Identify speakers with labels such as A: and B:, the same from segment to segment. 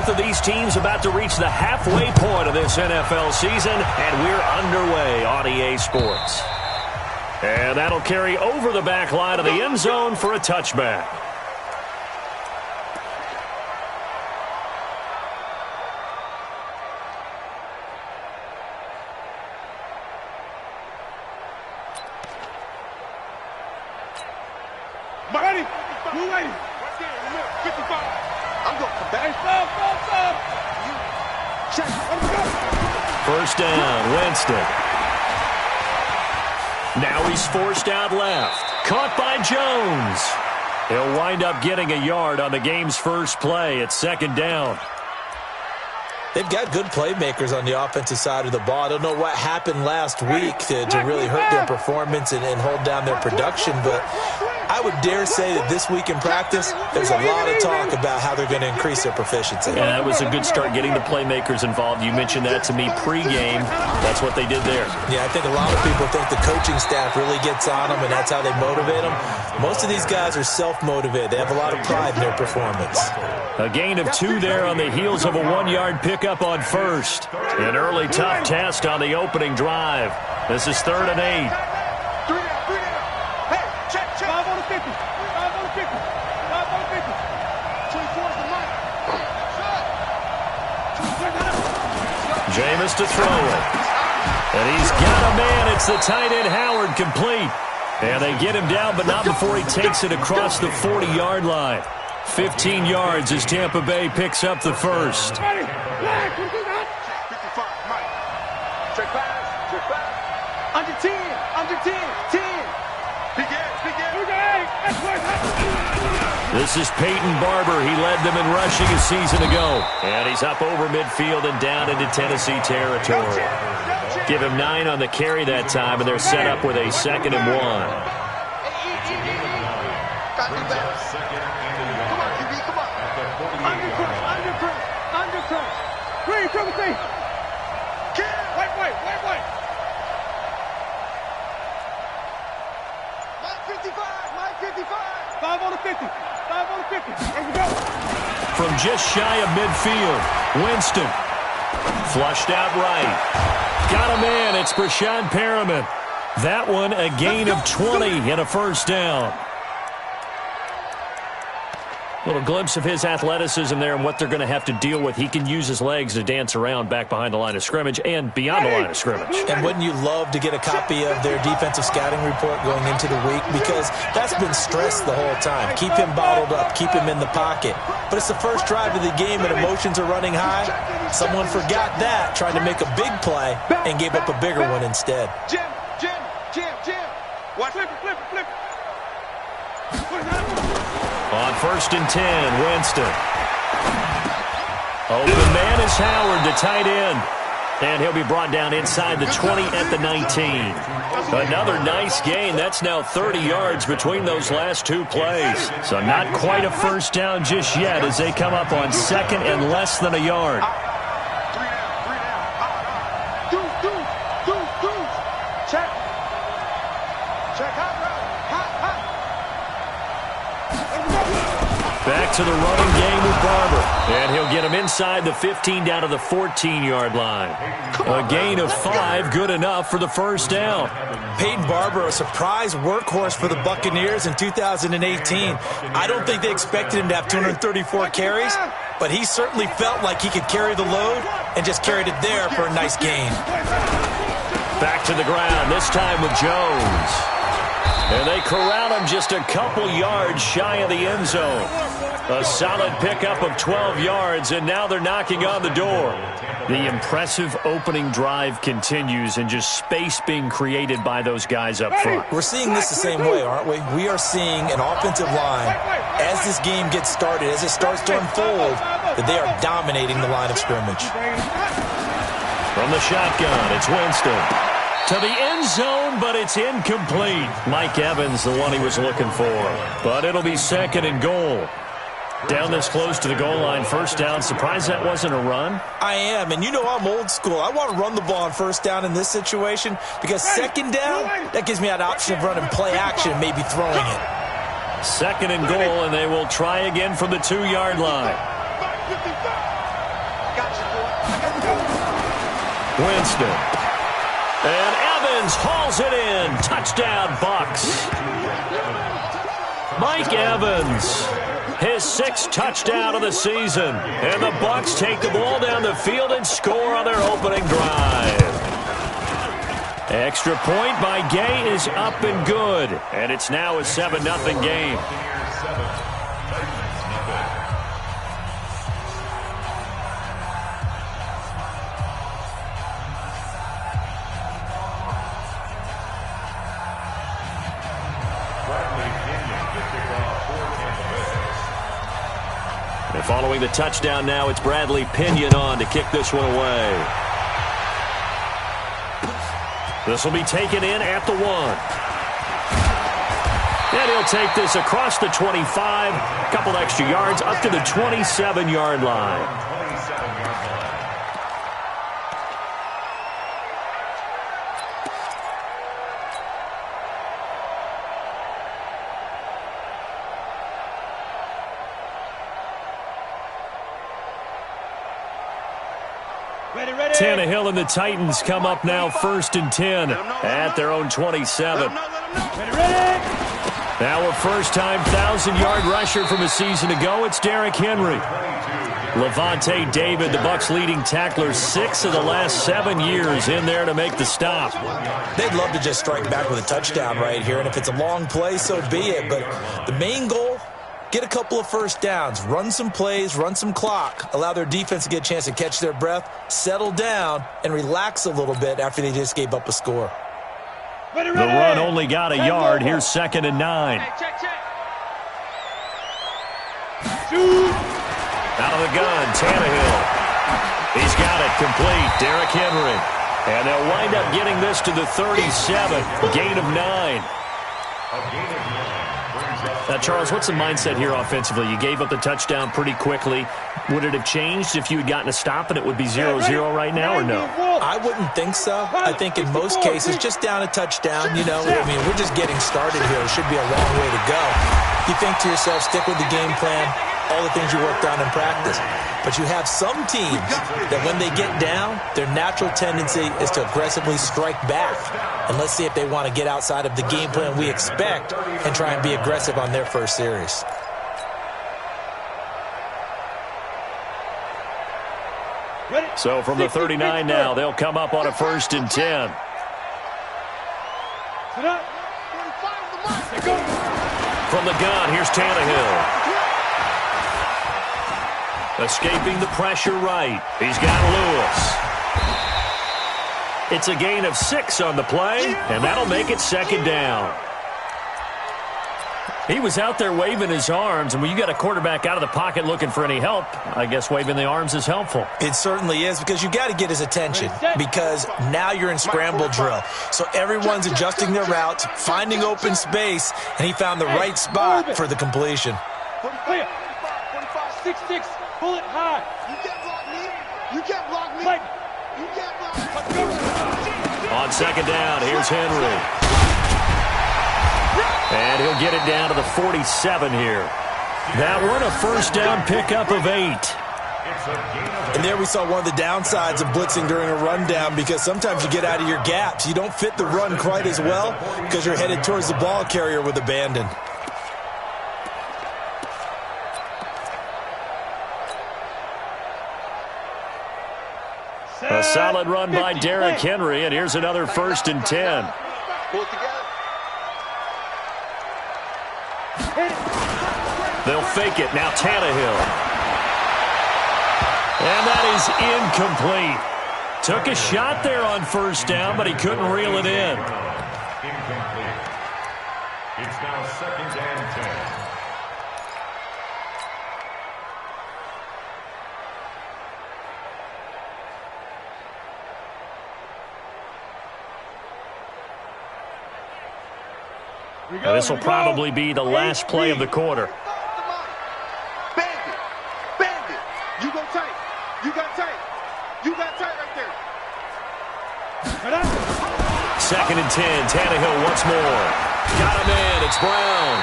A: Both of these teams about to reach the halfway point of this NFL season, and we're underway on EA Sports. And that'll carry over the back line of the end zone for a touchback. First down, Winston. Now he's forced out left. Caught by Jones. He'll wind up getting a yard on the game's first play at second down.
B: They've got good playmakers on the offensive side of the ball. I don't know what happened last week to really hurt their performance and hold down their production, but I would dare say that this week in practice, there's a lot of talk about how they're going to increase their proficiency.
A: Yeah, that was a good start getting the playmakers involved. You mentioned that to me pregame. That's what they did there.
B: Yeah, I think a lot of people think the coaching staff really gets on them, and that's how they motivate them. Most of these guys are self-motivated. They have a lot of pride in their performance.
A: A gain of 2 there on the heels of a 1-yard pickup on first. An early tough test on the opening drive. This is 3rd and 8. Jameis to throw it. And he's got a man. It's the tight end Howard complete. And they get him down, but not before he takes it across the 40-yard line. 15 yards as Tampa Bay picks up the first.
C: Under 10, 10.
A: This is Peyton Barber. He led them in rushing a season ago. And he's up over midfield and down into Tennessee territory. Give him 9 on the carry that time, and they're set up with a 2nd and 1. From just shy of midfield, Winston. Flushed out right. Got a man. It's Brashad Perriman. That one a gain of 20 and a first down. Little glimpse of his athleticism there and what they're going to have to deal with. He can use his legs to dance around back behind the line of scrimmage and beyond the line of scrimmage.
B: And wouldn't you love to get a copy of their defensive scouting report going into the week? Because that's been stressed the whole time. Keep him bottled up. Keep him in the pocket. But it's the first drive of the game and emotions are running high. Someone forgot that, trying to make a big play and gave up a bigger one instead.
C: Jim. Watch flip.
A: On 1st and 10, Winston. Open man is Howard, the tight end. And he'll be brought down inside the 20 at the 19. Another nice gain. That's now 30 yards between those last 2 plays. So not quite a first down just yet as they come up on 2nd and less than a yard. Back to the running game with Barber. And he'll get him inside the 15 down to the 14-yard line. A gain of 5, good enough for the first down.
B: Peyton Barber, a surprise workhorse for the Buccaneers in 2018. I don't think they expected him to have 234 carries, but he certainly felt like he could carry the load and just carried it there for a nice gain.
A: Back to the ground, this time with Jones. And they corral him just a couple yards shy of the end zone. A solid pickup of 12 yards, and now they're knocking on the door. The impressive opening drive continues, and just space being created by those guys up front.
B: We're seeing this the same way, aren't we? We are seeing an offensive line, as this game gets started, as it starts to unfold, that they are dominating the line of scrimmage.
A: From the shotgun, it's Winston. To the end zone, but it's incomplete. Mike Evans, the one he was looking for. But it'll be 2nd and goal. Down this close to the goal line, first down. Surprised that wasn't a run?
B: I am, and you know I'm old school. I want to run the ball on first down in this situation because 2nd down, that gives me that option of running play action and maybe throwing it.
A: 2nd and goal, and they will try again from the 2-yard line. Winston. And Evans hauls it in. Touchdown, Bucks. Mike Evans, his 6th touchdown of the season. And the Bucks take the ball down the field and score on their opening drive. Extra point by Gay is up and good. And it's now a 7-0 game. And following the touchdown now, it's Bradley Pinion on to kick this one away. This will be taken in at the 1. And he'll take this across the 25, a couple extra yards up to the 27-yard line. Tannehill and the Titans come up now 1st and 10 at their own 27. Now a first-time 1,000-yard rusher from a season ago. It's Derrick Henry. Levante David, the Bucs' leading tackler, 6 of the last 7 years in there to make the stop.
B: They'd love to just strike back with a touchdown right here, and if it's a long play, so be it. But the main goal, get a couple of first downs, run some plays, run some clock, allow their defense to get a chance to catch their breath, settle down, and relax a little bit after they just gave up a score.
A: The run only got a yard. Here's 2nd and 9. Out of the gun, Tannehill. He's got it complete. Derrick Henry. And they'll wind up getting this to the 37. Gain of 9. Now, Charles, what's the mindset here offensively? You gave up the touchdown pretty quickly. Would it have changed if you had gotten a stop and it would be 0-0 right now, or no?
B: I wouldn't think so. I think in most cases, just down a touchdown, you know, I mean, we're just getting started here. It should be a long way to go. You think to yourself, stick with the game plan, all the things you worked on in practice. But you have some teams that when they get down, their natural tendency is to aggressively strike back. And let's see if they want to get outside of the game plan we expect and try and be aggressive on their first series.
A: So from the 39 now, they'll come up on a 1st and 10. From the gun, here's Tannehill. Escaping the pressure right. He's got Lewis. It's a gain of 6 on the play, and that'll make it 2nd down. He was out there waving his arms, and when you got a quarterback out of the pocket looking for any help, I guess waving the arms is helpful.
B: It certainly is, because you got to get his attention, because now you're in scramble drill. So everyone's adjusting their routes, finding open space, and he found the right spot for the completion.
C: 6-6, pull it high. You can't block me. You can't block me. You can't block me.
A: On 2nd down, here's Henry. And he'll get it down to the 47 here. That one, a first down pickup of 8.
B: And there we saw one of the downsides of blitzing during a rundown, because sometimes you get out of your gaps. You don't fit the run quite as well because you're headed towards the ball carrier with abandon.
A: A solid run by Derrick Henry, and here's another 1st and 10.
C: Pull it together.
A: They'll fake it. Now Tannehill. And that is incomplete. Took a shot there on 1st down, but he couldn't reel it in.
D: Incomplete. It's now 2nd and 10.
A: And this will probably be the last play of the quarter.
C: Bandit. Bandit. You go tight. You got tight. You got tight right there.
A: 2nd and 10. Tannehill once more. Got him in. It's Brown.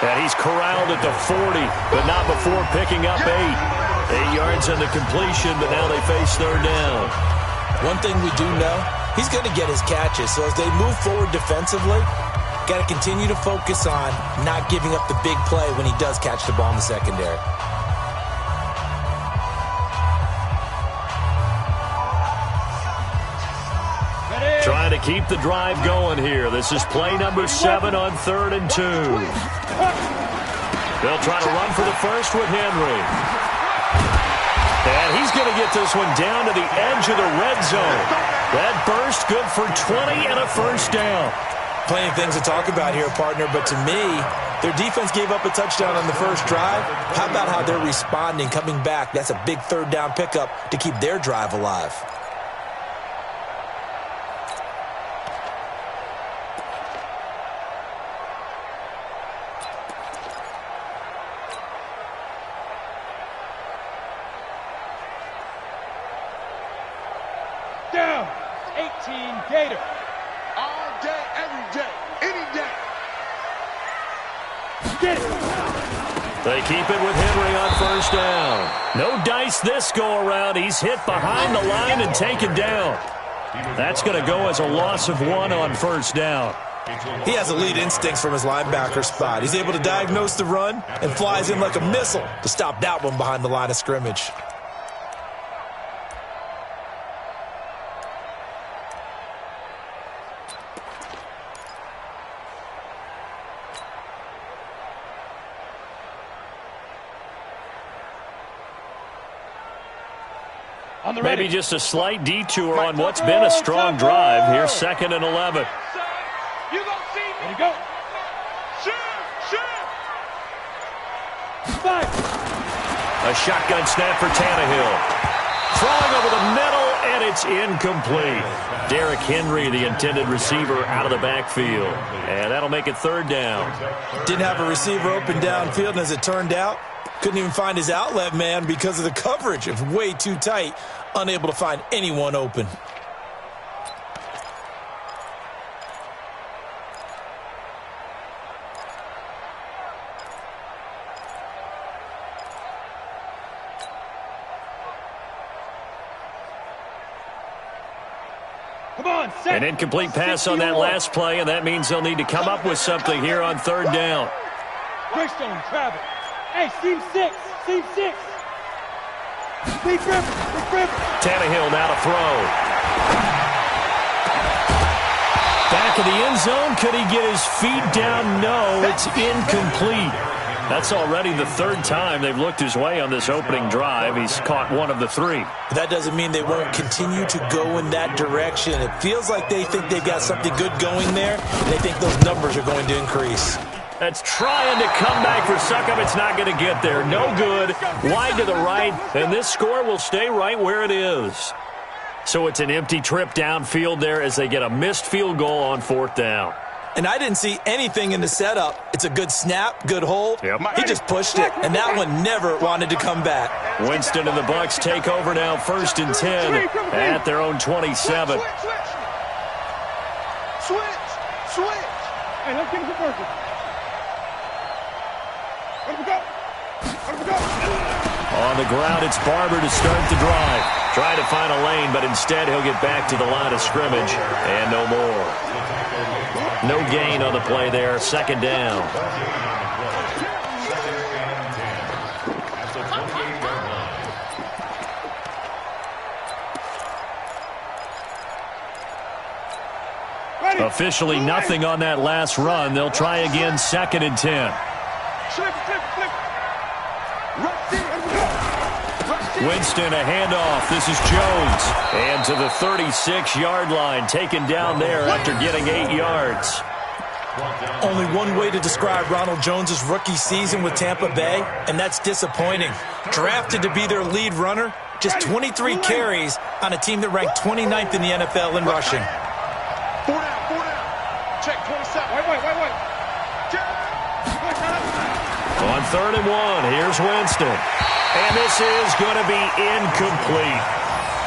A: And he's corralled at the 40, but not before picking up 8. 8 yards on the completion, but now they face 3rd down.
B: One thing we do know, he's going to get his catches. So as they move forward defensively, got to continue to focus on not giving up the big play when he does catch the ball in the secondary.
A: Trying to keep the drive going here. This is play number 7 on 3rd and 2. They'll try to run for the first with Henry. And he's going to get this one down to the edge of the red zone. That burst good for 20 and a first down.
B: Plenty of things to talk about here, partner, but to me, their defense gave up a touchdown on the first drive. How about how they're responding, coming back? That's a big 3rd down pickup to keep their drive alive.
C: Down, 18 Gator. All day, every day, any day. Get it.
A: They keep it with Henry on first down. No dice this go-around. He's hit behind the line and taken down. That's going to go as a loss of 1 on first down.
B: He has elite instincts from his linebacker spot. He's able to diagnose the run and flies in like a missile to stop that one behind the line of scrimmage.
A: Maybe just a slight detour on what's been a strong drive. Here's 2nd and 11.
C: You gonna see me? There you go. Shoot! Five.
A: A shotgun snap for Tannehill. Throwing over the middle, and it's incomplete. Derrick Henry, the intended receiver, out of the backfield. And that'll make it 3rd down.
B: Didn't have a receiver open downfield, and as it turned out, couldn't even find his outlet man because of the coverage. It was way too tight, unable to find anyone open.
C: Come on, set.
A: An incomplete pass on that last play, and that means they'll need to come up with something here on 3rd down.
C: Greystone, travel. Hey, seam 6. Seam 6. Big river.
A: Tannehill now to throw. Back of the end zone. Could he get his feet down? No, it's incomplete. That's already the 3rd time they've looked his way on this opening drive. He's caught 1 of the 3.
B: That doesn't mean they won't continue to go in that direction. It feels like they think they've got something good going there, and they think those numbers are going to increase.
A: That's trying to come back for Succop. It's not going to get there. No good. Wide to the right, and this score will stay right where it is. So it's an empty trip downfield there as they get a missed field goal on 4th down.
B: And I didn't see anything in the setup. It's a good snap, good hold.
A: Yep.
B: He just pushed it, and that one never wanted to come back.
A: Winston and the Bucs take over now, 1st and 10 at their own 27.
C: Switch. Hey, let's get it converted. Let him go.
A: On the ground, it's Barber to start the drive. Trying to find a lane, but instead he'll get back to the line of scrimmage, and no more. No gain on the play there, 2nd down. Officially nothing on that last run. They'll try again, 2nd and 10. Winston, a handoff. This is Jones. And to the 36-yard line, taken down there after getting 8 yards.
B: Only one way to describe Ronald Jones' rookie season with Tampa Bay, and that's disappointing. Drafted to be their lead runner, just 23 carries on a team that ranked 29th in the NFL in rushing.
C: 4 down. Check 27. Wait.
A: On 3rd and 1, here's Winston. And this is going to be incomplete.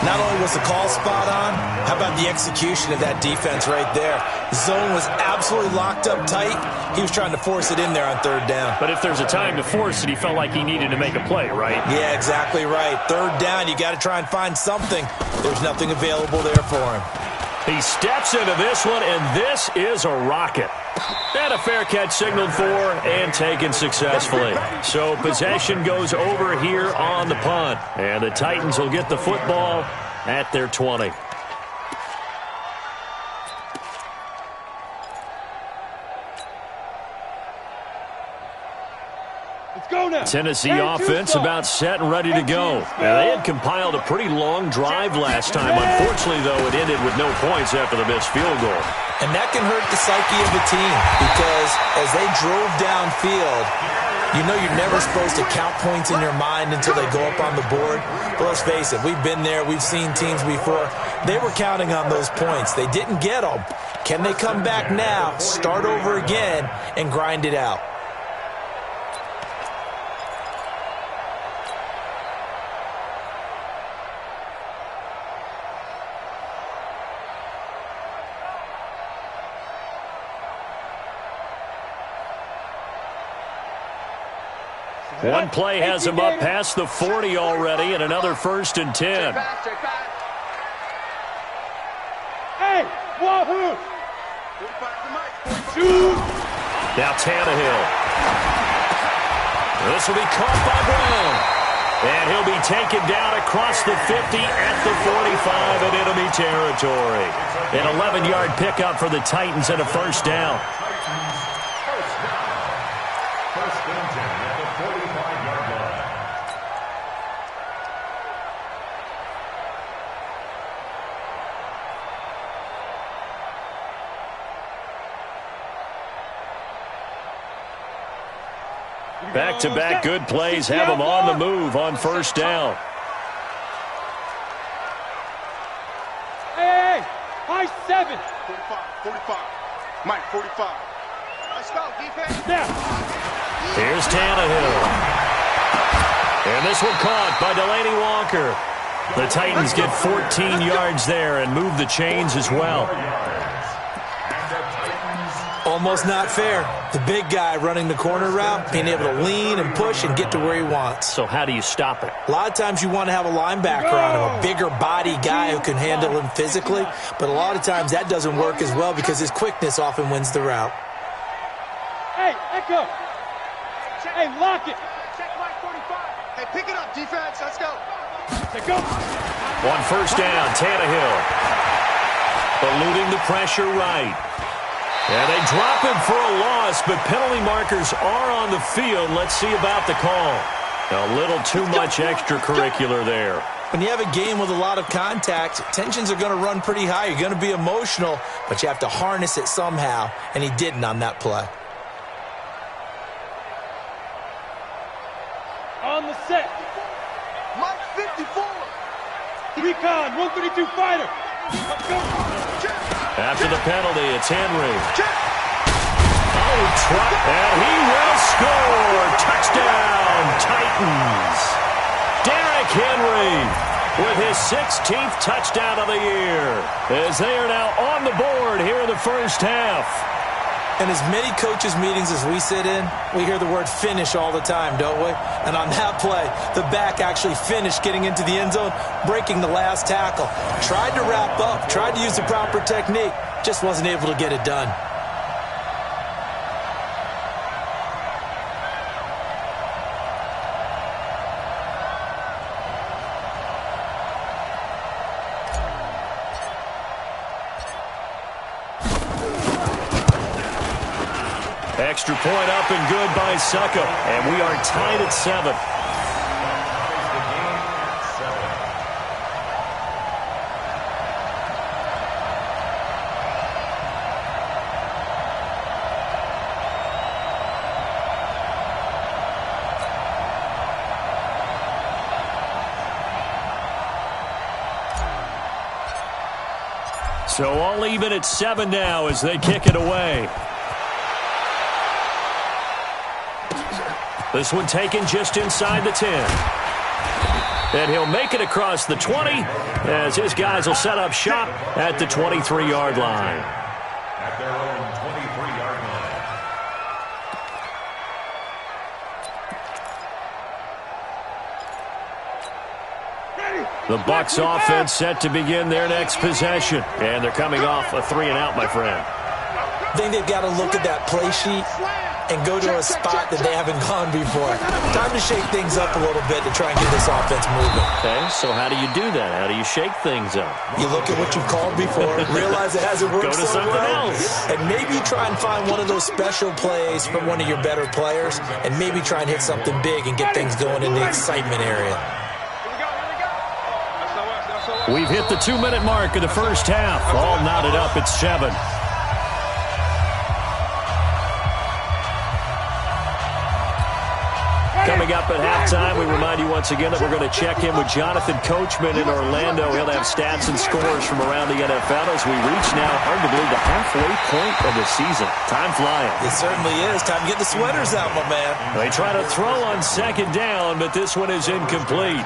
B: Not only was the call spot on, how about the execution of that defense right there? The zone was absolutely locked up tight. He was trying to force it in there on third down.
A: But if there's a time to force it, he felt like he needed to make a play, right?
B: Yeah, exactly right. Third down, you got to try and find something. There's nothing available there for him.
A: He steps into this one, and this is a rocket. And a fair catch signaled for and taken successfully. So possession goes over here on the punt. And the Titans will get the football at their 20. Tennessee offense about set and ready to go. Now, they had compiled a pretty long drive last time. Unfortunately, though, it ended with no points after the missed field goal.
B: And that can hurt the psyche of the team because as they drove downfield, you know you're never supposed to count points in your mind until they go up on the board. But let's face it, we've been there. We've seen teams before. They were counting on those points. They didn't get them. Can they come back now, start over again, and grind it out?
A: One play has him up past the 40 already, and another 1st and 10.
C: Hey, wahoo!
A: Now Tannehill. This will be caught by Brown. And he'll be taken down across the 50 at the 45 in enemy territory. An 11-yard pickup for the Titans and a 1st down. Back-to-back good plays have them on the move on 1st down.
C: Hey, high 7.
E: 45. Mike, 45. Let's go, defense.
C: Now.
A: Here's Tannehill. And this one caught by Delaney Walker. The Titans get 14 yards there and move the chains as well.
B: Almost not fair. The big guy running the corner route, being able to lean and push and get to where he wants.
A: So how do you stop it?
B: A lot of times you want to have a linebacker on him, a bigger body guy who can handle him physically. But a lot of times that doesn't work as well because his quickness often wins the route.
C: Hey, Echo. Hey, lock it.
E: Check Mike 45. Hey, pick it up, defense. Let's go.
C: Let's go.
A: On 1st down, Tannehill. Eluding the pressure right. And they drop him for a loss, but penalty markers are on the field. Let's see about the call. A little too much extracurricular there.
B: When you have a game with a lot of contact, tensions are going to run pretty high. You're going to be emotional, but you have to harness it somehow, and he didn't on that play.
C: On the set.
E: Mike 54.
C: Recon, 132 fighter. Let's go.
A: After the penalty, it's Henry. Oh, and he will score. Touchdown, Titans. Derrick Henry with his 16th touchdown of the year as they are now on the board here in the 1st half.
B: In as many coaches' meetings as we sit in, we hear the word finish all the time, don't we? And on that play, the back actually finished getting into the end zone, breaking the last tackle. Tried to wrap up, tried to use the proper technique, just wasn't able to get it done.
A: Extra point up and good by Suckup. And we are tied at 7. So all even at 7 now as they kick it away. This one taken just inside the 10. And he'll make it across the 20 as his guys will set up shop at the 23-yard line.
D: At their own 23-yard line.
A: The Bucs offense set to begin their next possession. And they're coming off a 3-and-out, my friend.
B: I think they've got to look at that play sheet and go to a spot that they haven't gone before. Time to shake things up a little bit to try and get this offense moving.
A: Okay, so how do you do that? How do you shake things up?
B: You look at what you've called before, realize it hasn't worked
A: Go to
B: so
A: something
B: well,
A: else.
B: and maybe try and find one of those special plays from one of your better players, and maybe try and hit something big and get things going in the excitement area.
A: We've hit the 2-minute mark of the first half. All knotted up at 7. Coming up at halftime, we remind you once again that we're going to check in with Jonathan Coachman in Orlando. He'll have stats and scores from around the NFL as we reach now, hard to believe, the halfway point of the season. Time flying.
B: It certainly is. Time to get the sweaters out, my man.
A: They try to throw on second down, but this one is incomplete.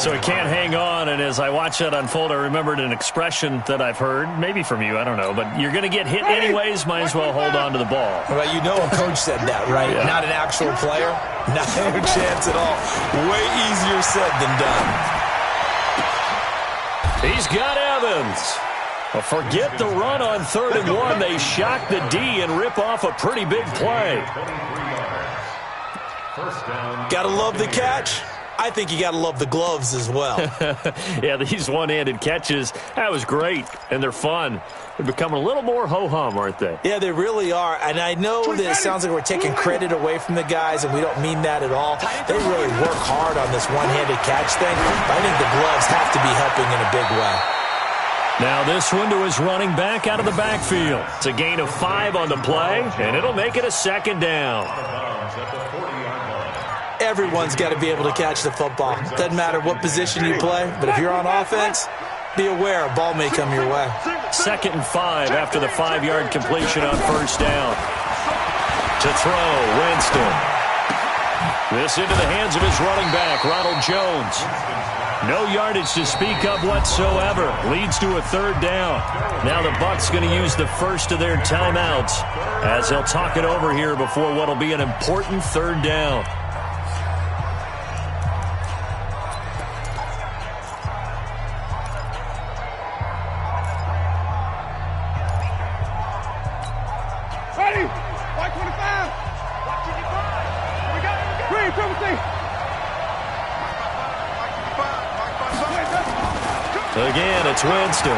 A: So he can't hang on, and as I watch that unfold, I remembered an expression that I've heard, maybe from you, I don't know, but you're going to get hit anyways, might as well hold on to the ball.
B: Well, you know a coach said that, right?
A: Yeah.
B: Not an actual player. Not a chance at all. Way easier said than done.
A: He's got Evans. Well, forget the run on 3rd and 1. They shock the D and rip off a pretty big play.
B: Gotta love the catch. I think you got to love the gloves as well.
A: Yeah, these one-handed catches, that was great, and they're fun. They're becoming a little more ho-hum, aren't they?
B: Yeah, they really are, and I know that it sounds like we're taking credit away from the guys, and we don't mean that at all. They really work hard on this one-handed catch thing, but I think the gloves have to be helping in a big way.
A: Now this one to his running back out of the backfield. It's a gain of 5 on the play, and it'll make it a 2nd down.
B: Everyone's got to be able to catch the football. Doesn't matter what position you play, but if you're on offense, be aware a ball may come your way.
A: 2nd and 5 after the 5-yard completion on 1st down. To throw, Winston. This into the hands of his running back, Ronald Jones. No yardage to speak of whatsoever. Leads to a 3rd down. Now the Bucs going to use the first of their timeouts as they'll talk it over here before what will be an important 3rd down. Again, it's Winston.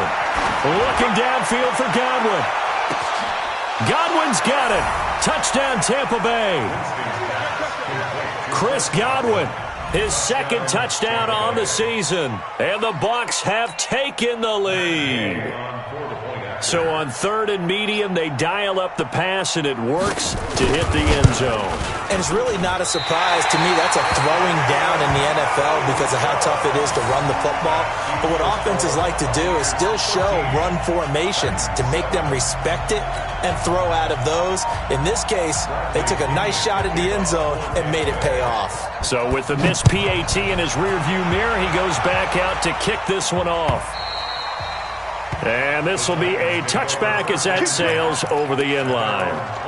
A: Looking downfield for Godwin. Godwin's got it. Touchdown, Tampa Bay. Chris Godwin, his 2nd touchdown on the season. And the Bucs have taken the lead. So on 3rd and medium, they dial up the pass, and it works to hit the end zone.
B: And it's really not a surprise to me. That's a throwing down in the NFL because of how tough it is to run the football. But what offenses like to do is still show run formations to make them respect it and throw out of those. In this case, they took a nice shot at the end zone and made it pay off.
A: So with the missed PAT in his rearview mirror, he goes back out to kick this one off. And this will be a touchback as that sails over the end line.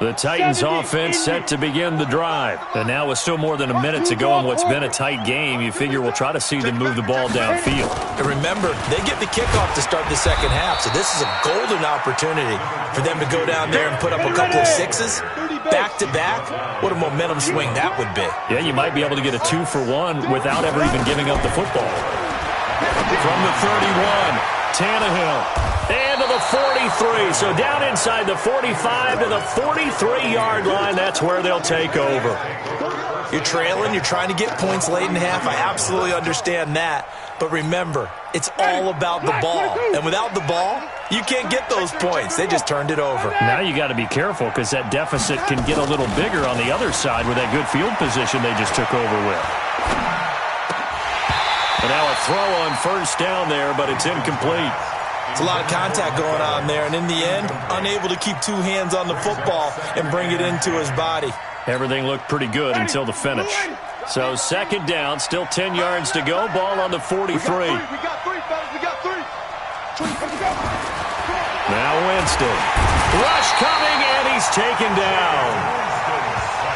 A: The Titans offense set to begin the drive. And now with still more than a minute to go in what's been a tight game, you figure we'll try to see them move the ball downfield.
B: And remember, they get the kickoff to start the 2nd half, so this is a golden opportunity for them to go down there and put up a couple of 6s back-to-back. What a momentum swing that would be.
A: Yeah, you might be able to get a 2-for-1 without ever even giving up the football. From the 31, Tannehill. And to the 43. So down inside the 45 to the 43-yard line. That's where they'll take over.
B: You're trailing. You're trying to get points late in half. I absolutely understand that. But remember, it's all about the ball. And without the ball, you can't get those points. They just turned it over.
A: Now you got to be careful because that deficit can get a little bigger on the other side with that good field position they just took over with. And now a throw on first down there, but it's incomplete.
B: It's a lot of contact going on there, and in the end, unable to keep two hands on the football and bring it into his body.
A: Everything looked pretty good until the finish. So second down, still 10 yards to go. Ball on the 43.
C: We got three, fellas. We got three.
A: Now Winston. Rush coming, and he's taken down.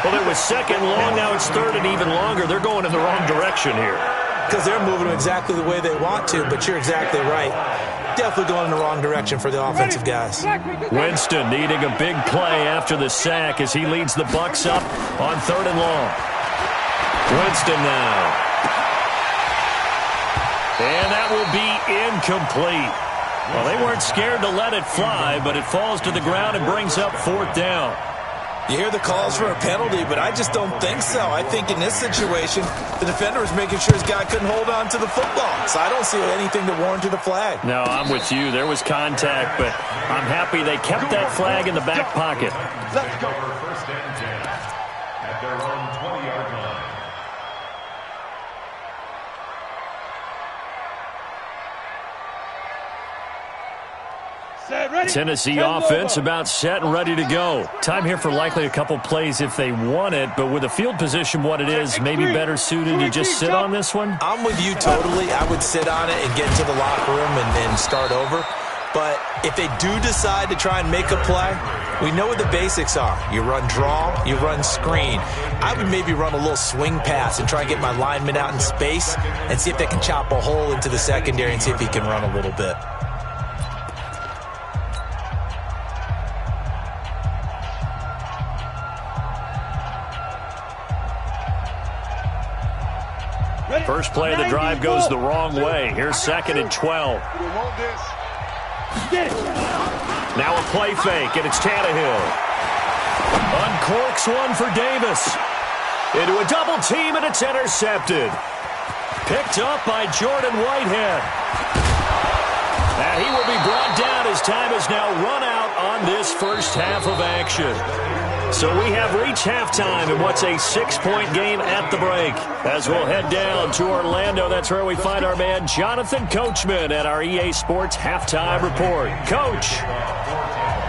A: Well, it was second long. Now it's third and even longer. They're going in the wrong direction here.
B: Because they're moving them exactly the way they want to, but you're exactly right. Definitely going in the wrong direction for the offensive guys.
A: Winston needing a big play after the sack as he leads the Bucs up on third and long. Winston now. And that will be incomplete. Well, they weren't scared to let it fly, but it falls to the ground and brings up fourth down.
B: You hear the calls for a penalty, but I just don't think so. I think in this situation, the defender was making sure his guy couldn't hold on to the football. So I don't see anything that warranted a flag.
A: No, I'm with you. There was contact, but I'm happy they kept that flag in the back pocket.
C: Let's go.
D: First and 10 at their own 20-yard line.
A: Tennessee offense about set and ready to go. Time here for likely a couple plays if they want it, but with the field position what it is, maybe better suited to just sit on this one?
B: I'm with you totally. I would sit on it and get into the locker room and start over. But if they do decide to try and make a play, we know what the basics are. You run draw, you run screen. I would maybe run a little swing pass and try and get my lineman out in space and see if they can chop a hole into the secondary and see if he can run a little bit.
A: First play of the drive goes the wrong way. Here's second and 12. Now a play fake, and it's Tannehill. Uncorks one for Davis. Into a double team, and it's intercepted. Picked up by Jordan Whitehead. And he will be brought down as time has now run out on this first half of action. So we have reached halftime in what's a 6-point game at the break. As we'll head down to Orlando, that's where we find our man Jonathan Coachman at our EA Sports Halftime Report. Coach,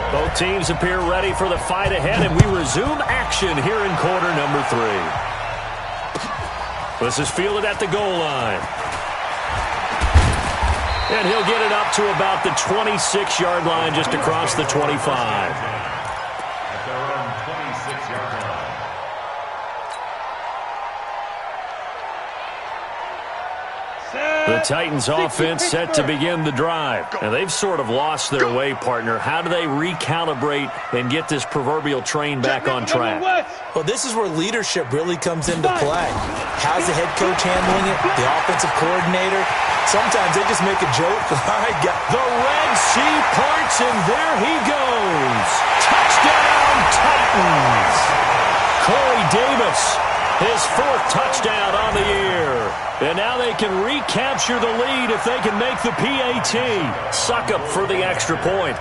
A: both teams appear ready for the fight ahead, and we resume action here in quarter number 3. This is fielded at the goal line. And he'll get it up to about the 26-yard line, just across the 25. The Titans offense set to begin the drive. And they've sort of lost their way, partner. How do they recalibrate and get this proverbial train back on track?
B: Well, this is where leadership really comes into play. How's the head coach handling it? The offensive coordinator? Sometimes they just make a joke.
A: The Red Sea parts, and there he goes. Touchdown, Titans. Corey Davis, his 4th touchdown on the year. And now they can recapture the lead if they can make the PAT. Suck up for the extra point.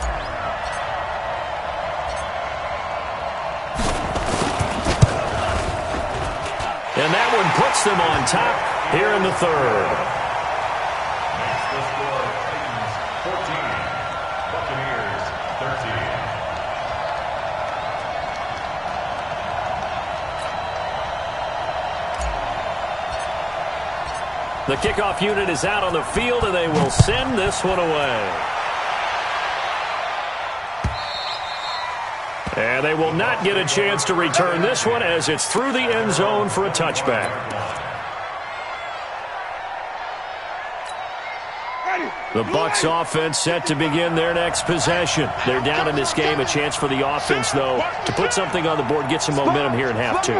A: And that one puts them on top here in the 3rd.
D: Next, the score, Titans 14, Buccaneers 13.
A: The kickoff unit is out on the field, and they will send this one away. And they will not get a chance to return this one as it's through the end zone for a touchback. The Bucs offense set to begin their next possession. They're down in this game. A chance for the offense, though, to put something on the board, get some momentum here in half 2.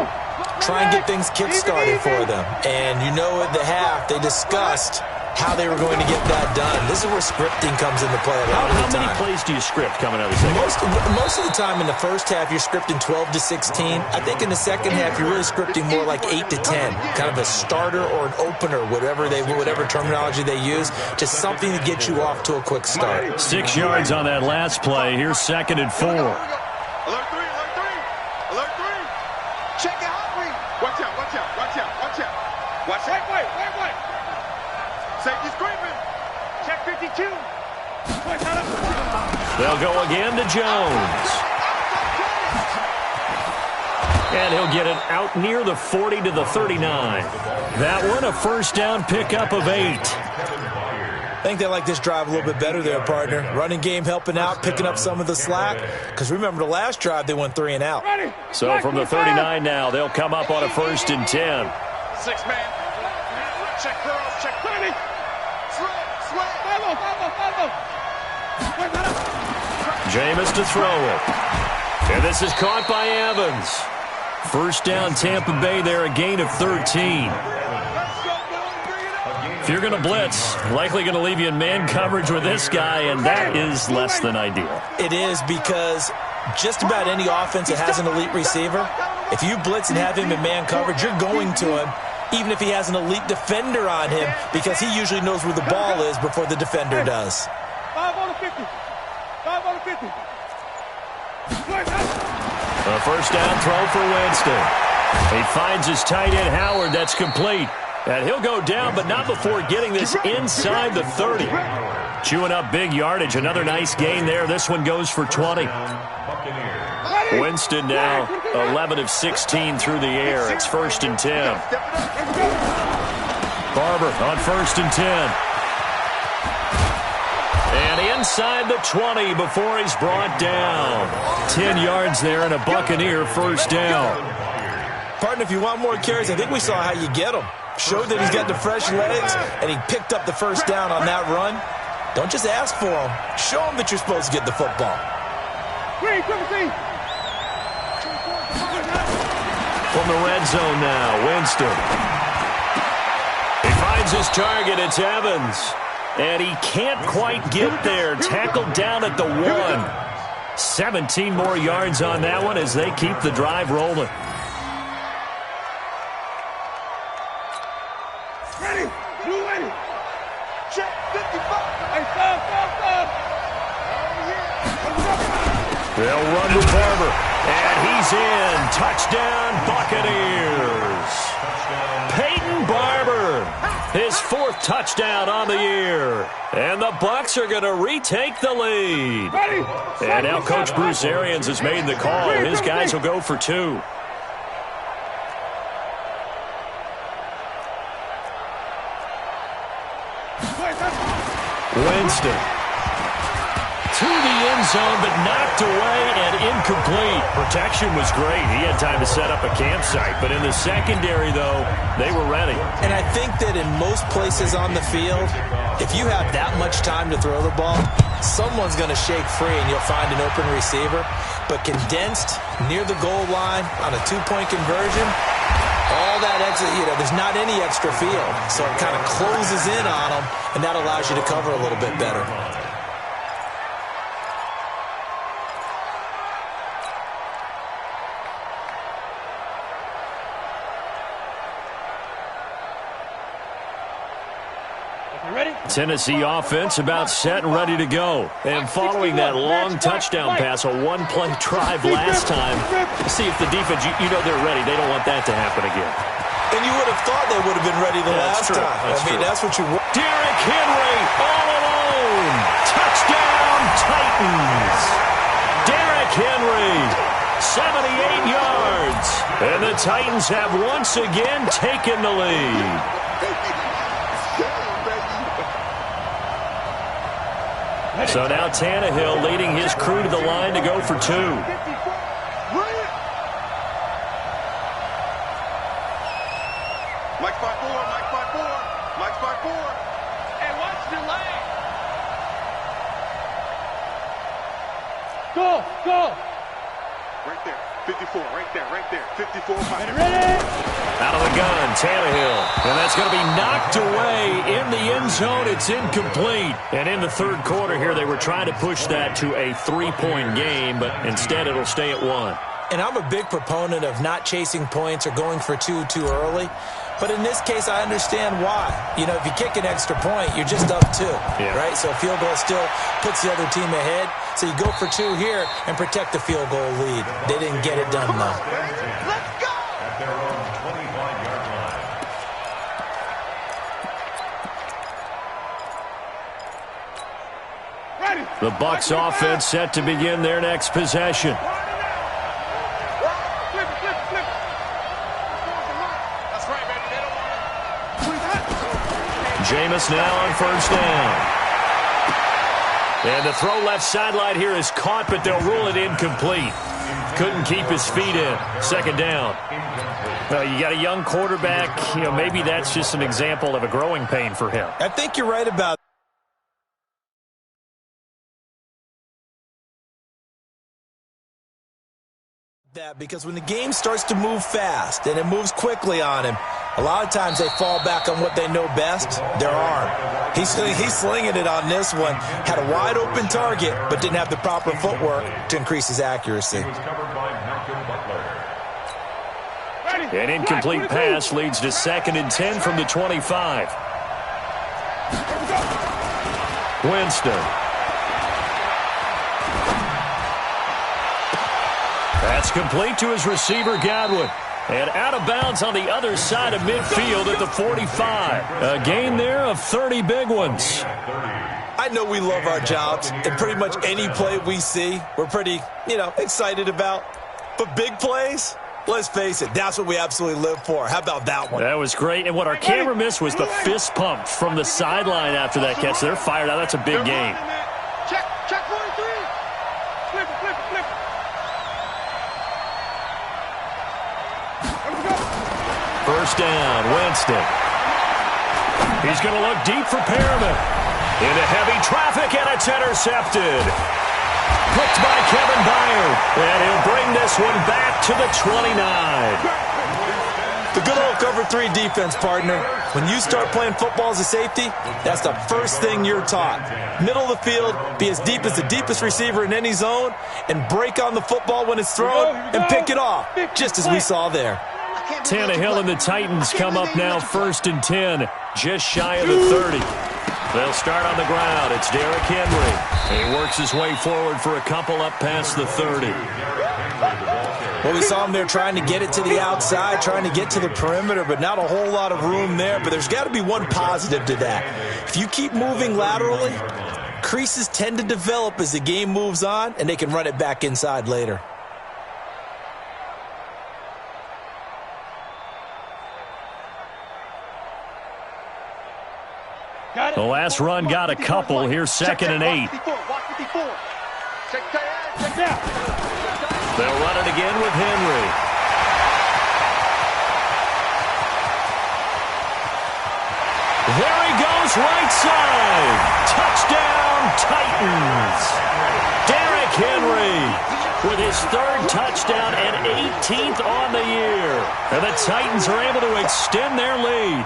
B: Try and get things kick-started for them. And you know at the half, they discussed how they were going to get that done. This is where scripting comes into play a lot of the time.
A: How many plays do you script coming out of the second?
B: Most of the time in the first half, you're scripting 12 to 16. I think in the second half, you're really scripting more like 8 to 10, kind of a starter or an opener, whatever terminology they use, just something to get you off to a quick start.
A: 6 yards on that last play. Here's 2nd and 4.
E: Alert 3, alert 3, alert 3. Check it out, read. Watch out, watch out, watch out, watch out. Watch out. Wait. Safety screaming. Check 52.
A: They'll go again to Jones. And he'll get it out near the 40 to the 39. That one a first down pickup of 8.
B: I think they like this drive a little bit better there, partner. Running game helping out, picking up some of the slack. Because remember, the last drive, they went 3 and out.
A: So from the 39 now, they'll come up on a 1st and 10.
E: 6 man. Check curls, check 30. Sweat.
A: Jameis to throw it. And this is caught by Evans. First down, Tampa Bay there, a gain of 13. If you're going to blitz, likely going to leave you in man coverage with this guy, and that is less than ideal.
B: It is, because just about any offense that has an elite receiver, if you blitz and have him in man coverage, you're going to him, even if he has an elite defender on him, because he usually knows where the ball is before the defender does.
C: 5 on the 50. 5 on the 50.
A: A first down throw for Winston. He finds his tight end, Howard. That's complete. And he'll go down, but not before getting this inside the 30. Chewing up big yardage. Another nice gain there. This one goes for 20. Winston now 11 of 16 through the air. It's 1st and 10. Barber on 1st and 10. And inside the 20 before he's brought down. 10 yards there and a Buccaneer first down.
B: Partner, if you want more carries, I think we saw how you get them. Showed that he's got the fresh legs, and he picked up the first down on that run. Don't just ask for them. Show them that you're supposed to get the football.
A: From the red zone now, Winston. He finds his target. It's Evans. And he can't quite get there. Tackled down at the 1. 17 more yards on that one as they keep the drive rolling.
C: Ready. You ready. Check 55. Hey, stop.
A: They'll run to Barber. And he's in. Touchdown, Buccaneers. Peyton Barber. His 4th touchdown on the year. And the Bucs are going to retake the lead. And now Coach Bruce Arians has made the call. His guys will go for 2. Winston. To the end zone, but knocked away and incomplete. Protection was great. He had time to set up a campsite. But in the secondary, though, they were ready.
B: And I think that in most places on the field, if you have that much time to throw the ball, someone's going to shake free and you'll find an open receiver. But condensed near the goal line on a 2-point conversion, all that extra, there's not any extra field. So it kind of closes in on them, and that allows you to cover a little bit better.
A: Tennessee offense about set and ready to go. And following that long touchdown pass, a 1-play drive last time, see if the defense, you know they're ready. They don't want that to happen again.
B: And you would have thought they would have been ready the last time. That's what you want.
A: Derrick Henry all alone. Touchdown, Titans. Derrick Henry, 78 yards. And the Titans have once again taken the lead. So now Tannehill leading his crew to the line to go for 2.
E: Mike's by 4, Mike's by 4, Mike's by 4. Hey, watch the lane.
C: Go.
E: Right there, 54, right there. 54, Mike.
C: Ready.
A: Out of the gun, Tannehill. And that's going to be knocked away in the end zone. It's incomplete. And in the third quarter here, they were trying to push that to a 3-point game, but instead it'll stay at 1.
B: And I'm a big proponent of not chasing points or going for two too early. But in this case, I understand why. You know, if you kick an extra point, you're just up 2, right? So a field goal still puts the other team ahead. So you go for 2 here and protect the field goal lead. They didn't get it done, though.
C: Let's go!
D: At their own 25-yard line.
C: Ready.
A: The Bucs offense set to begin their next possession. Jameis now on first down. And the throw left sideline here is caught, but they'll rule it incomplete. Couldn't keep his feet in. Second down. Well, you got a young quarterback. You know, maybe that's just an example of a growing pain for him.
B: I think you're right about that, because when the game starts to move fast and it moves quickly on him, a lot of times they fall back on what they know best, their arm. He's slinging it on this one. Had a wide open target, but didn't have the proper footwork to increase his accuracy.
A: An incomplete pass leads to 2nd and 10 from the 25. Winston. That's complete to his receiver, Godwin. And out of bounds on the other side of midfield at the 45. A gain there of 30 big ones.
B: I know we love our jobs, and pretty much any play we see, we're pretty, excited about. But big plays, let's face it, that's what we absolutely live for. How about that one?
A: That was great. And what our camera missed was the fist pump from the sideline after that catch. They're fired out. That's a big game.
C: Check 43. Flip.
A: First down, Winston. He's going to look deep for Perriman. Into heavy traffic, and it's intercepted. Picked by Kevin Byard. And he'll bring this one back to the 29.
B: The good old cover 3 defense, partner. When you start playing football as a safety, that's the first thing you're taught. Middle of the field, be as deep as the deepest receiver in any zone, and break on the football when it's thrown and pick it off, just as we saw there.
A: Tannehill and the Titans come up now 1st and 10, just shy of the 30. They'll start on the ground. It's Derrick Henry. He works his way forward for a couple up past the 30.
B: Well, we saw him there trying to get it to the outside, trying to get to the perimeter, but not a whole lot of room there. But there's got to be one positive to that. If you keep moving laterally, creases tend to develop as the game moves on, and they can run it back inside later.
A: The last run got a couple. Here's 2nd and 8. They'll run it again with Henry. There he goes, right side. Touchdown, Titans. Derrick Henry with his 3rd touchdown and 18th on the year. And the Titans are able to extend their lead.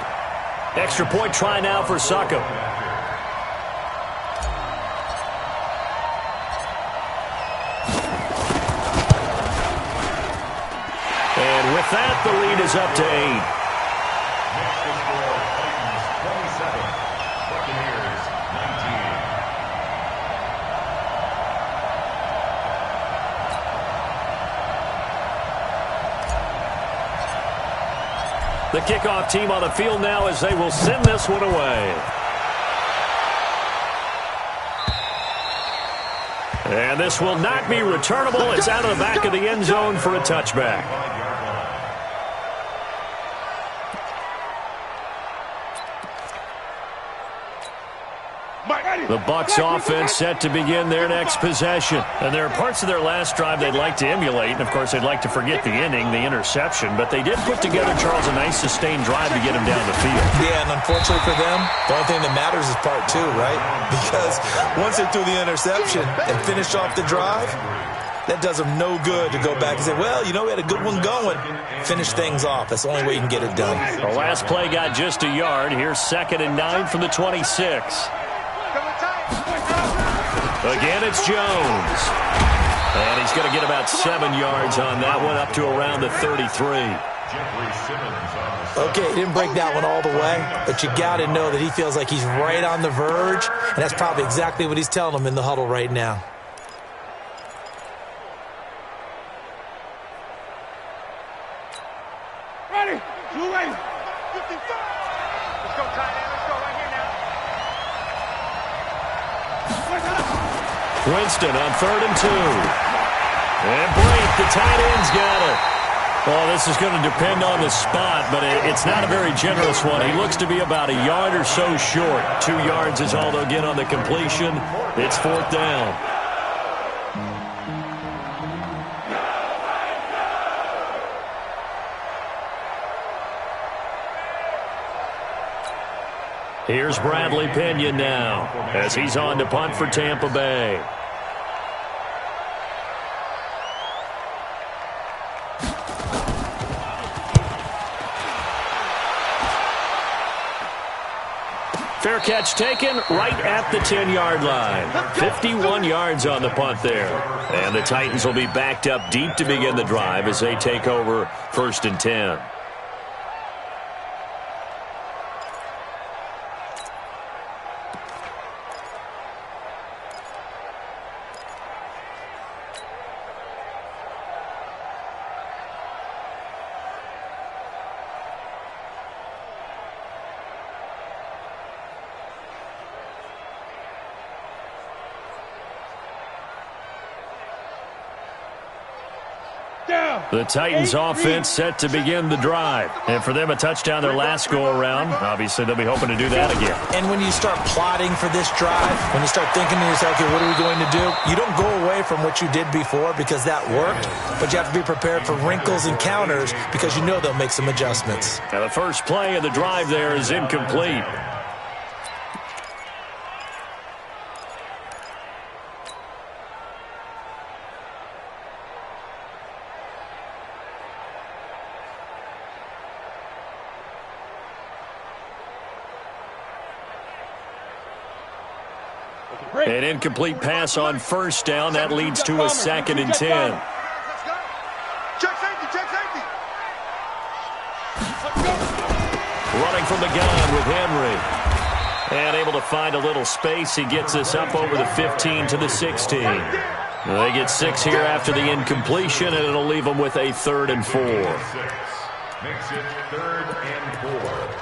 A: Extra point try now for Succop. And with that, the lead is up to 8.
D: Next to score, Titans 27, Buccaneers 19.
A: The kickoff team on the field now as they will send this one away. And this will not be returnable. It's out of the back of the end zone for a touchback. The Bucs offense set to begin their next possession. And there are parts of their last drive they'd like to emulate. And, of course, they'd like to forget the inning, the interception. But they did put together, Charles, a nice sustained drive to get him down the field.
B: Yeah, and unfortunately for them, the only thing that matters is part 2, right? Because once they threw the interception and finished off the drive, That does him no good to go back and say, well, you know, we had a good one going. Finish things off. That's the only way you can get it done.
A: The last play got just a yard. Here's 2nd and 9 from the 26. Again, it's Jones. And he's going to get about 7 yards on that one, up to around the 33.
B: Okay, he didn't break that one all the way, but you got to know that he feels like he's right on the verge, and that's probably exactly what he's telling them in the huddle right now.
C: Ready? You ready? 55.
E: Let's go, tight end. Let's go right here now.
A: Winston on 3rd and 2. And Brake, the tight end's got it. Well, this is going to depend on the spot, but it's not a very generous one. He looks to be about a yard or so short. 2 yards is all they'll get on the completion. It's 4th down. Here's Bradley Pinion now as he's on to punt for Tampa Bay. Fair catch taken right at the 10-yard line. 51 yards on the punt there. And the Titans will be backed up deep to begin the drive as they take over 1st and 10. The Titans offense set to begin the drive. And for them, a touchdown their last go-around. Obviously, they'll be hoping to do that again.
B: And when you start plotting for this drive, when you start thinking to yourself, okay, what are we going to do? You don't go away from what you did before because that worked, but you have to be prepared for wrinkles and counters because you know they'll make some adjustments.
A: Now, the first play of the drive there is incomplete. An incomplete pass on 1st down. That leads to a 2nd and 10.
E: Check safety, check safety.
A: Running from the gun with Henry. And able to find a little space. He gets this up over the 15 to the 16. They get 6 here after the incompletion, and it'll leave them with a 3rd and 4.
D: Makes it 3rd and 4.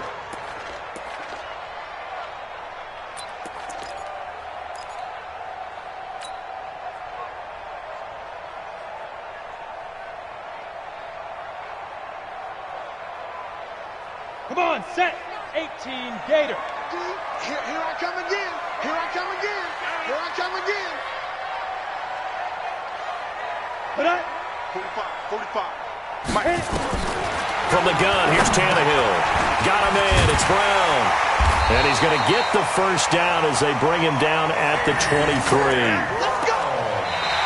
C: Come on, set. 18, Gator.
E: Here I come again. Here I come again. Here I come again.
C: Put up.
E: 45. Mike.
A: From the gun, here's Tannehill. Got him in. It's Brown. And he's going to get the 1st down as they bring him down at the 23.
E: Let's go.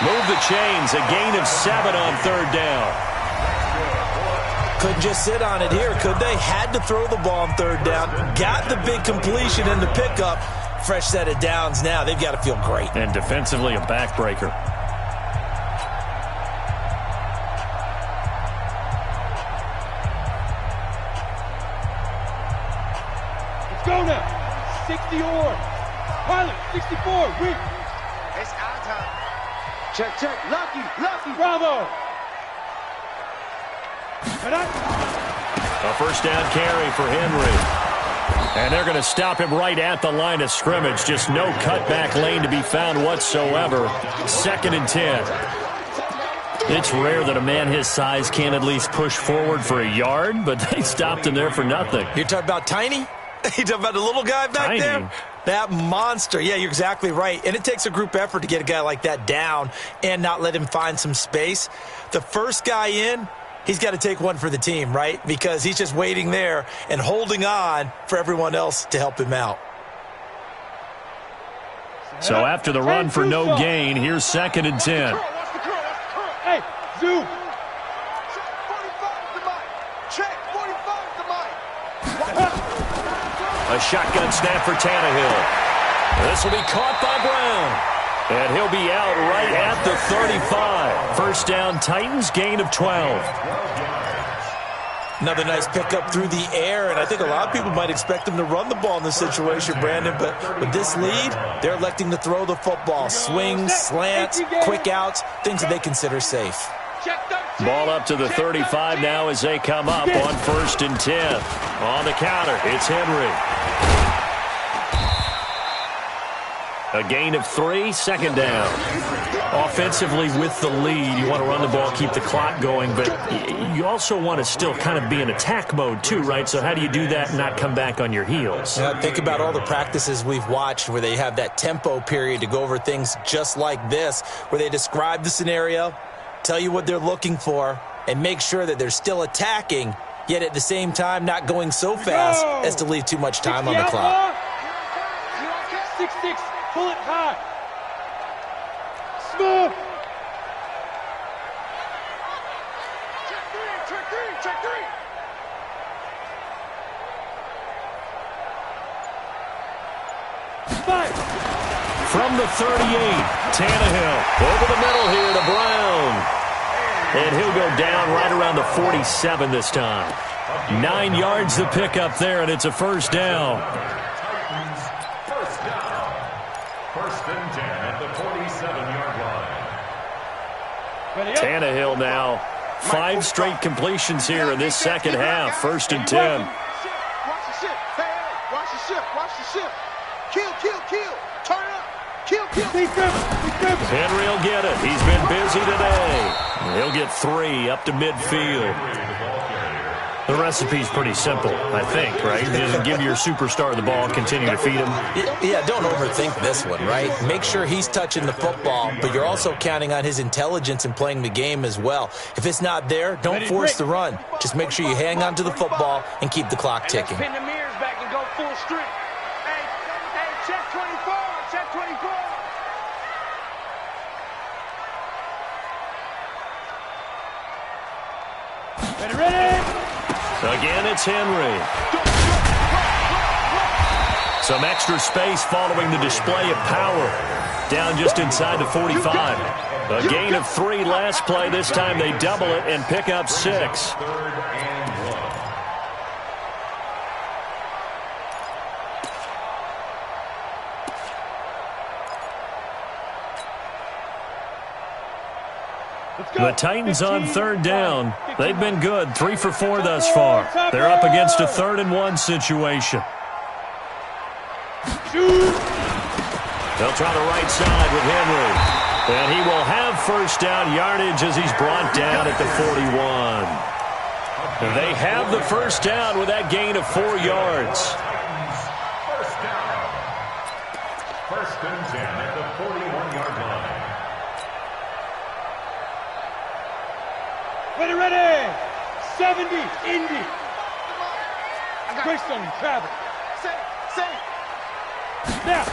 A: Move the chains. A gain of 7 on 3rd down.
B: Couldn't just sit on it here, could they? Had to throw the ball on 3rd down. Got the big completion in the pickup. Fresh set of downs now. They've got to feel great.
A: And defensively, a backbreaker.
C: Let's go now. 60 or. Pilot, 64. Weak.
E: It's our time. Check. Lucky.
C: Bravo.
A: A 1st down carry for Henry. And they're going to stop him right at the line of scrimmage. Just no cutback lane to be found whatsoever. 2nd and 10. It's rare that a man his size can at least push forward for a yard, but they stopped him there for nothing.
B: You're talking about Tiny? You're talking about the little guy back
A: Tiny.
B: there? That monster. Yeah, you're exactly right. And it takes a group effort to get a guy like that down and not let him find some space. The first guy in, he's got to take one for the team, right? Because he's just waiting there and holding on for everyone else to help him out.
A: So after the run for no gain, here's 2nd and 10.
C: Zoo.
E: Check 45 to Mike. Check 45 to Mike.
A: A shotgun snap for Tannehill. This will be caught by Brown. And he'll be out right at the 35. First down, Titans, gain of 12.
B: Another nice pickup through the air, and I think a lot of people might expect them to run the ball in this situation, Brandon, but with this lead, they're electing to throw the football. Swings, slants, quick outs, things that they consider safe.
A: Ball up to the 35 now as they come up on 1st and 10. On the counter, it's Henry. A gain of 3, second down. Offensively with the lead, you want to run the ball, keep the clock going, but you also want to still kind of be in attack mode too, right? So how do you do that and not come back on your heels?
B: Yeah, think about all the practices we've watched where they have that tempo period to go over things just like this, where they describe the scenario, tell you what they're looking for, and make sure that they're still attacking, yet at the same time not going so fast as to leave too much time on the clock.
C: 6-6. Pull it high. Smooth.
E: Check 3. Check 3.
C: Five.
A: From the 38, Tannehill over the middle here to Brown. And he'll go down right around the 47 this time. 9 yards to pick up there, and it's a first down.
D: First and 10 at the 47-yard line.
A: Tannehill now 5 straight completions here in this second half. 1st and 10.
E: Watch the shift. Hey, watch the shift. Watch the shift. Kill. Turn up. Kill.
A: Henry will get it. He's been busy today. He'll get 3 up to midfield. The recipe's pretty simple, I think, right? Just give your superstar the ball, continue to feed him.
B: Yeah, don't overthink this one, right? Make sure he's touching the football, but you're also counting on his intelligence in playing the game as well. If it's not there, don't force the run. Just make sure you hang on to the football and keep the clock ticking.
C: Pin the mirrors back and go full strength. Hey, check 24. Check 24. Ready?
A: Again, it's Henry. Some extra space following the display of power. Down just inside the 45. A gain of 3 last play. This time they double it and pick up 6. The Titans on 3rd down. They've been good, 3 for 4 thus far. They're up against a 3rd and 1 situation. They'll try the right side with Henry. And he will have first down yardage as he's brought down at the 41. They have the first down with that gain of 4 yards.
D: First down. 1st and 10 at the 41-yard line.
C: Ready. 70, Indy. Twist on him, Travis.
E: Say.
C: Now.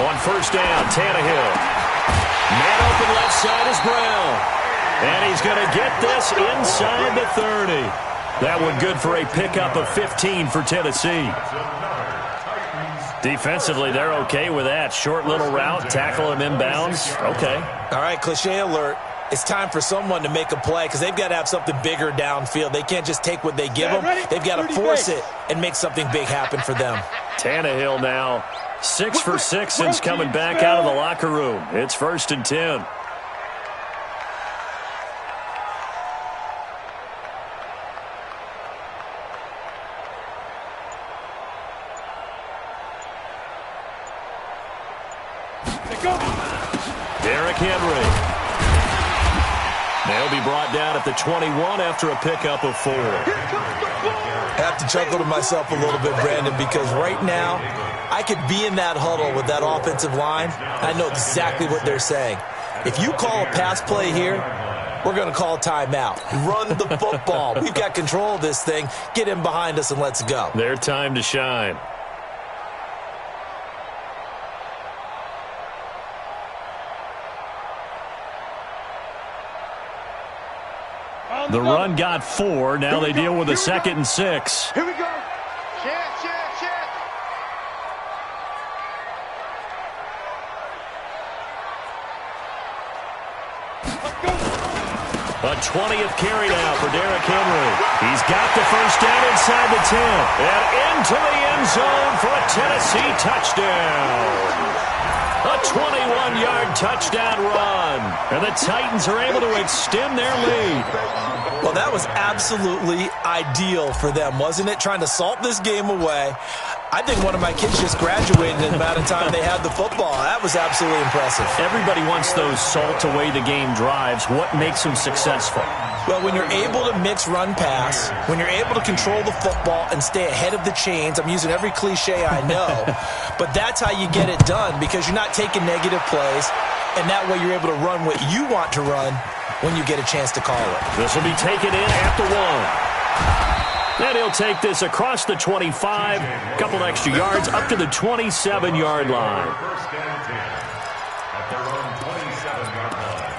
A: On first down, Tannehill. Man open left side is Brown. And he's going to get this inside the 30. That one good for a pickup of 15 for Tennessee. Defensively, they're okay with that. Short little route, tackle him inbounds. Okay.
B: All right, cliche alert. It's time for someone to make a play because they've got to have something bigger downfield. They can't just take what they give them. They've got to force it and make something big happen for them.
A: Tannehill now 6 for 6 since coming back out of the locker room. It's 1st and 10. Derrick Henry. They'll be brought down at the 21 after a pickup of 4.
B: I have to chuckle to myself a little bit, Brandon, because right now I could be in that huddle with that offensive line. I know exactly what they're saying. If you call a pass play here, we're going to call a timeout. Run the football. We've got control of this thing. Get in behind us and let's go.
A: Their time to shine. The run got 4. Now they deal with a 2nd and 6.
C: Here we go. Chance.
A: A 20th carry now for Derrick Henry. He's got the first down inside the 10. And into the end zone for a Tennessee touchdown. A 21-yard touchdown run. And the Titans are able to extend their lead.
B: Well, that was absolutely ideal for them, wasn't it? Trying to salt this game away. I think one of my kids just graduated in the amount of time they had the football. That was absolutely impressive.
A: Everybody wants those salt-away-the-game drives. What makes them successful?
B: Well, when you're able to mix run-pass, when you're able to control the football and stay ahead of the chains, I'm using every cliche I know, but that's how you get it done because you're not taking negative plays, and that way you're able to run what you want to run when you get a chance to call it.
A: This will be taken in at the 1. And he'll take this across the 25, a couple extra yards, up to the 27-yard line.
D: First and 10 at their own 27-yard line.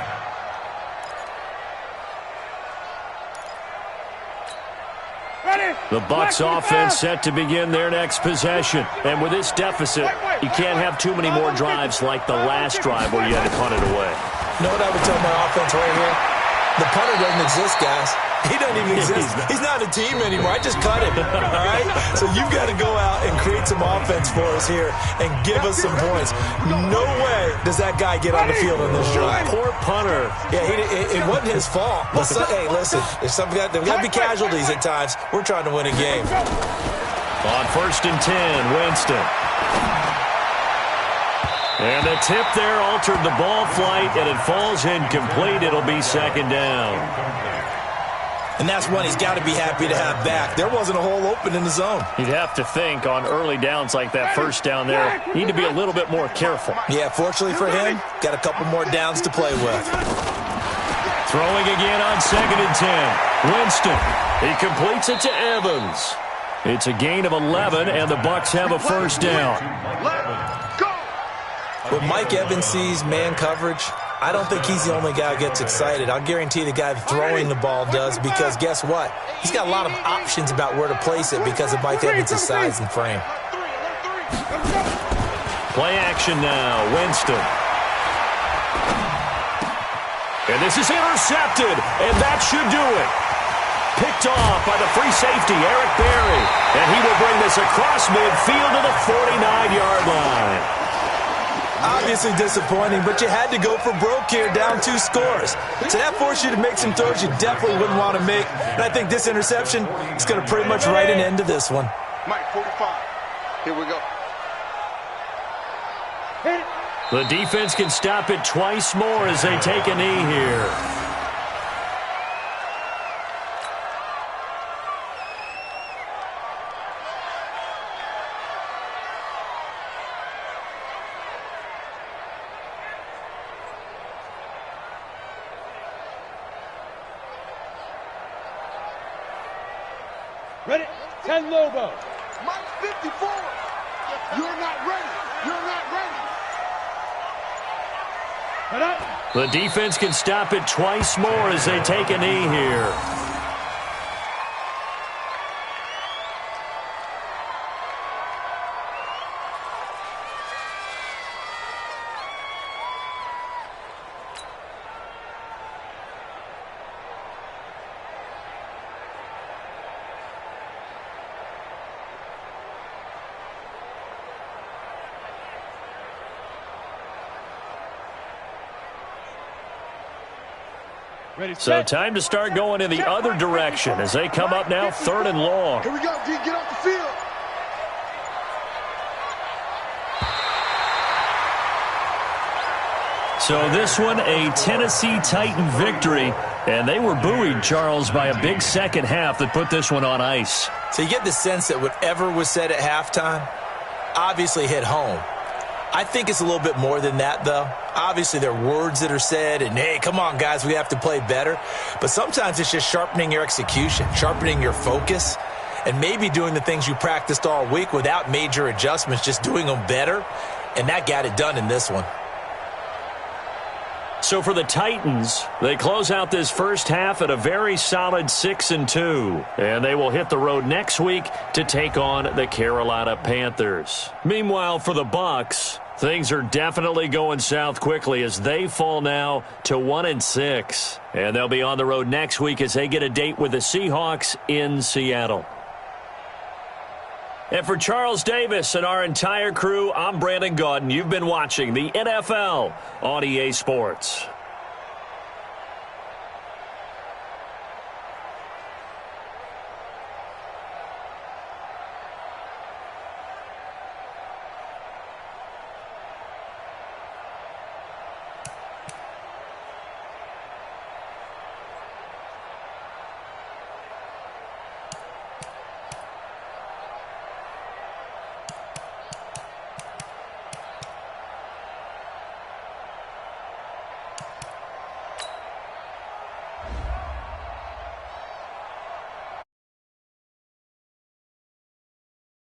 A: The Bucs offense set to begin their next possession. And with this deficit, you can't have too many more drives like the last drive where you had to punt it away.
B: You know what I would tell my offense right here? The punter doesn't exist, guys. He doesn't even exist. He's not a team anymore. I just cut him, all right? So you've got to go out and create some offense for us here and give us some points. No way does that guy get on the field on this drive.
A: Poor punter.
B: Yeah, it wasn't his fault. But hey, listen, there's there got to be casualties at times. We're trying to win a game.
A: On 1st and 10, Winston. And the tip there altered the ball flight, and it falls incomplete. It'll be 2nd down.
B: And that's one he's got to be happy to have back. There wasn't a hole open in the zone.
A: You'd have to think on early downs like that first down there, you need to be a little bit more careful.
B: Yeah, fortunately for him, got a couple more downs to play with.
A: Throwing again on 2nd and 10. Winston. He completes it to Evans. It's a gain of 11, and the Bucs have a first down.
B: When Mike Evans sees man coverage, I don't think he's the only guy who gets excited. I'll guarantee the guy throwing the ball does because guess what? He's got a lot of options about where to place it because of Mike Evans' size and frame.
A: Play action now. Winston. And this is intercepted, and that should do it. Picked off by the free safety, Eric Berry. And he will bring this across midfield to the 49-yard line.
B: Obviously disappointing, but you had to go for broke here, down 2 scores. So that forced you to make some throws you definitely wouldn't want to make. And I think this interception is going to pretty much write an end to this one.
E: Mike, 45. Here we go.
A: The defense can stop it twice more as they take a knee here.
C: Ready? 10 Lobo.
E: Mike, 54. You're not ready. You're not ready.
A: The defense can stop it twice more as they take a knee here. So time to start going in the other direction as they come up now 3rd and long.
E: Here we go, D. Get off the field.
A: So this one, a Tennessee Titan victory. And they were buoyed, Charles, by a big second half that put this one on ice.
B: So you get the sense that whatever was said at halftime obviously hit home. I think it's a little bit more than that, though. Obviously, there are words that are said, and, hey, come on, guys, we have to play better. But sometimes it's just sharpening your execution, sharpening your focus, and maybe doing the things you practiced all week without major adjustments, just doing them better, and that got it done in this one.
A: So for the Titans, they close out this first half at a very solid 6-2. And they will hit the road next week to take on the Carolina Panthers. Meanwhile, for the Bucs, things are definitely going south quickly as they fall now to 1-6. And they'll be on the road next week as they get a date with the Seahawks in Seattle. And for Charles Davis and our entire crew, I'm Brandon Gaudin. You've been watching the NFL on EA Sports.